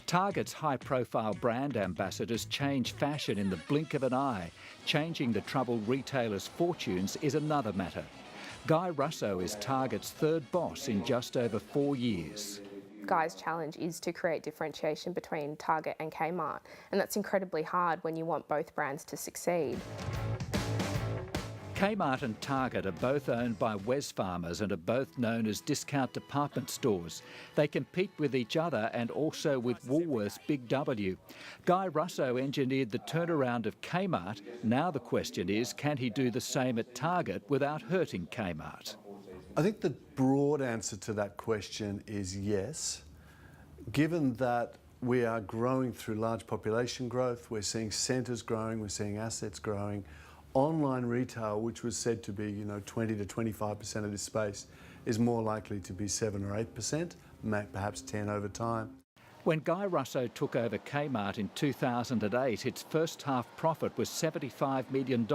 Target's high-profile brand ambassadors change fashion in the blink of an eye. Changing the troubled retailers' fortunes is another matter. Guy Russo is Target's third boss in just over 4 years. Guy's challenge is to create differentiation between Target and Kmart, and that's incredibly hard when you want both brands to succeed. Kmart and Target are both owned by Wesfarmers and are both known as discount department stores. They compete with each other and also with Woolworths' Big W. Guy Russo engineered the turnaround of Kmart. Now the question is, can he do the same at Target without hurting Kmart? I think the broad answer to that question is yes. Given that we are growing through large population growth, we're seeing centres growing, we're seeing assets growing. Online retail, which was said to be 20 to 25% of this space, is more likely to be 7 or 8%, perhaps 10 over time. When Guy Russo took over Kmart in 2008, its first half profit was $75 million,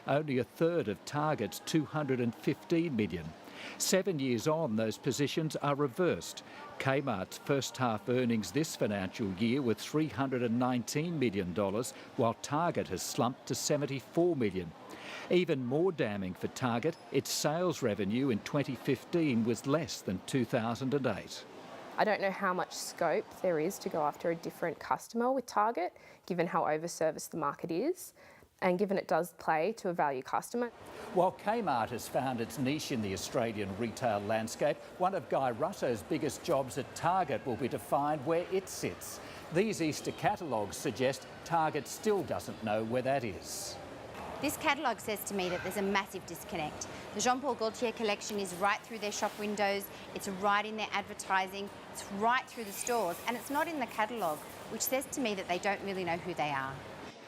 only a third of Target's $215 million. 7 years on, those positions are reversed. Kmart's first half earnings this financial year were $319 million, while Target has slumped to $74 million. Even more damning for Target, its sales revenue in 2015 was less than 2008. I don't know how much scope there is to go after a different customer with Target, given how overserviced the market is, and given it does play to a value customer. While Kmart has found its niche in the Australian retail landscape, one of Guy Russo's biggest jobs at Target will be to find where it sits. These Easter catalogues suggest Target still doesn't know where that is. This catalogue says to me that there's a massive disconnect. The Jean-Paul Gaultier collection is right through their shop windows, it's right in their advertising, it's right through the stores, and it's not in the catalogue, which says to me that they don't really know who they are.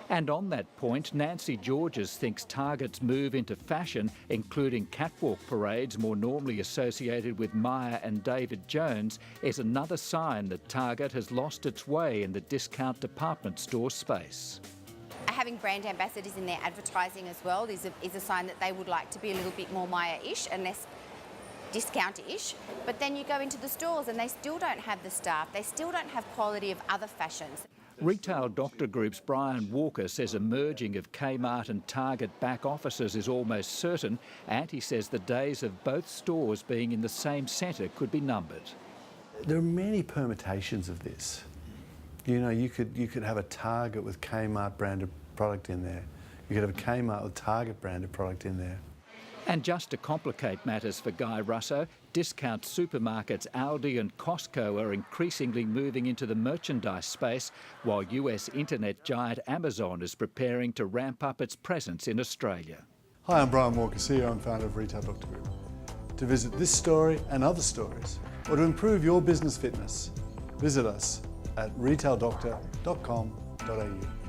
And on that point, Nancy Georges thinks Target's move into fashion, including catwalk parades more normally associated with Myer and David Jones, is another sign that Target has lost its way in the discount department store space. Having brand ambassadors in their advertising as well is a sign that they would like to be a little bit more Myer-ish and less discount-ish. But then you go into the stores and they still don't have the staff, they still don't have quality of other fashions. Retail Doctor Group's Brian Walker says a merging of Kmart and Target back offices is almost certain, and he says the days of both stores being in the same centre could be numbered. There are many permutations of this. You could have a Target with Kmart branded product in there. You could have a Kmart with Target branded product in there. And just to complicate matters for Guy Russo, discount supermarkets Aldi and Costco are increasingly moving into the merchandise space, while US internet giant Amazon is preparing to ramp up its presence in Australia. Hi, I'm Brian Walker, CEO and founder of Retail Doctor Group. To visit this story and other stories, or to improve your business fitness, visit us at retaildoctor.com.au.